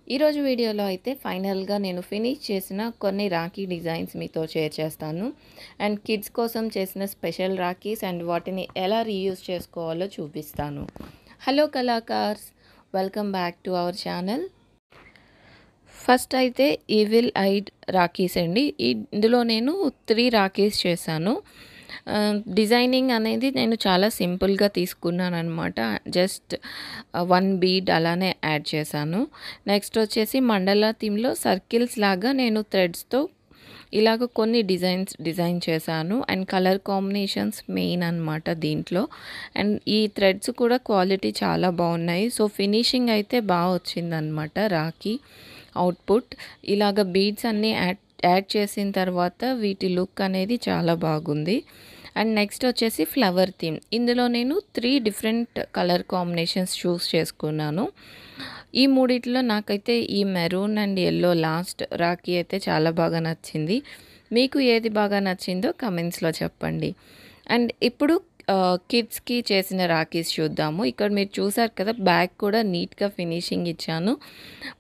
ఈరోజు వీడియోలో అయితే ఫైనల్గా నేను ఫినిష్ చేసిన కొన్ని రాఖీ డిజైన్స్ మీతో షేర్ చేస్తాను. అండ్ కిడ్స్ కోసం చేసిన స్పెషల్ రాఖీస్ అండ్ వాటిని ఎలా రీయూజ్ చేసుకోవాలో చూపిస్తాను. హలో కళాకార్స్, welcome back to our channel. First అయితే ఈవిల్ ఐడ్ రాఖీస్ అండి. ఇందులో నేను 3 రాఖీస్ చేశాను. డిజైనింగ్ అనేది నేను చాలా సింపుల్గా తీసుకున్నాను అనమాట. జస్ట్ 1 బీడ్ అలానే యాడ్ చేశాను. నెక్స్ట్ వచ్చేసి మండలా థీమ్లో సర్కిల్స్ లాగా నేను థ్రెడ్స్తో ఇలాగ కొన్ని డిజైన్ చేశాను. అండ్ కలర్ కాంబినేషన్స్ మెయిన్ అనమాట దీంట్లో. అండ్ ఈ థ్రెడ్స్ కూడా క్వాలిటీ చాలా బాగున్నాయి. సో ఫినిషింగ్ అయితే బాగా వచ్చిందనమాట. రాఖీ అవుట్పుట్ ఇలాగ బీడ్స్ అన్నీ యాడ్ చేసిన తర్వాత వీటి లుక్ అనేది చాలా బాగుంది. అండ్ నెక్స్ట్ వచ్చేసి ఫ్లవర్ థీమ్. ఇందులో నేను 3 డిఫరెంట్ కలర్ కాంబినేషన్స్ చూస్ చేసుకున్నాను. ఈ మూడిట్లో నాకైతే ఈ maroon and yellow last Rakhi అయితే చాలా బాగా నచ్చింది. మీకు ఏది బాగా నచ్చిందో కమెంట్స్లో చెప్పండి. అండ్ ఇప్పుడు కిడ్స్కి చేసిన రాఖీస్ చూద్దాము. ఇక్కడ మీరు చూసారు కదా, బ్యాక్ కూడా నీట్గా ఫినిషింగ్ ఇచ్చాను.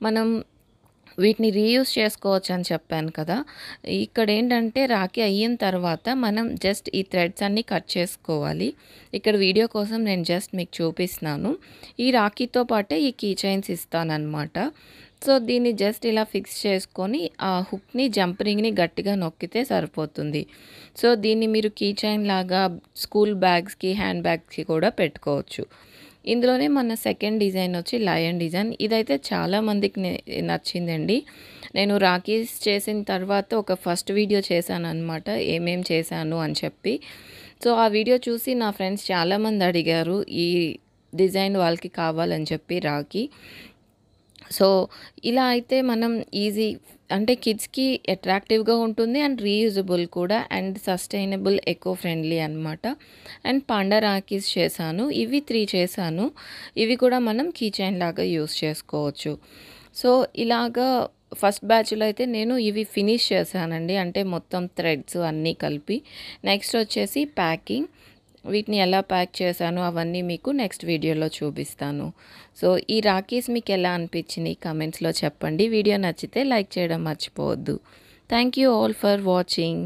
మనం వీటిని రీయూజ్ చేసుకోవచ్చు అని చెప్పాను కదా. ఇక్కడ ఏంటంటే రాఖీ అయిన తర్వాత మనం జస్ట్ ఈ థ్రెడ్స్ అన్నీ కట్ చేసుకోవాలి. ఇక్కడ వీడియో కోసం నేను జస్ట్ మీకు చూపిస్తున్నాను. ఈ రాఖీతో పాటే ఈ కీ చైన్స్ ఇస్తానన్నమాట. సో దీన్ని జస్ట్ ఇలా ఫిక్స్ చేసుకొని ఆ హుక్ని జంపరింగ్ని గట్టిగా నొక్కితే సరిపోతుంది. సో దీన్ని మీరు కీ చైన్ లాగా స్కూల్ బ్యాగ్స్కి, హ్యాండ్ బ్యాగ్స్కి కూడా పెట్టుకోవచ్చు. ఇందులోనే మన సెకండ్ డిజైన్ వచ్చి లయన్ డిజైన్. ఇదైతే చాలామందికి నచ్చిందండి. నేను రాఖీస్ చేసిన తర్వాత ఒక ఫస్ట్ వీడియో చేశాను అనమాట, ఏమేం చేశాను అని చెప్పి. సో ఆ వీడియో చూసి నా ఫ్రెండ్స్ చాలామంది అడిగారు ఈ డిజైన్ వాళ్ళకి కావాలని చెప్పి రాఖీ. సో ఇలా అయితే మనం ఈజీ అంటే కిడ్స్కి అట్రాక్టివ్గా ఉంటుంది అండ్ రీయూజబుల్ కూడా అండ్ సస్టైనబుల్ ఎకో ఫ్రెండ్లీ అనమాట. అండ్ పాండా రాఖీస్ చేశాను. ఇవి 3 చేశాను. ఇవి కూడా మనం కీ చైన్ లాగా యూస్ చేసుకోవచ్చు. సో ఇలాగా ఫస్ట్ బ్యాచ్లో అయితే నేను ఇవి ఫినిష్ చేశానండి, అంటే మొత్తం థ్రెడ్స్ అన్నీ కలిపి. నెక్స్ట్ వచ్చేసి ప్యాకింగ్. వీటిని ఎలా ప్యాక్ చేశాను అవన్నీ మీకు నెక్స్ట్ వీడియోలో చూపిస్తాను. సో ఈ రాఖీస్ మీకు ఎలా అనిపించినాయి కమెంట్స్లో చెప్పండి. వీడియో నచ్చితే లైక్ చేయడం మర్చిపోవద్దు. Thank you all for watching.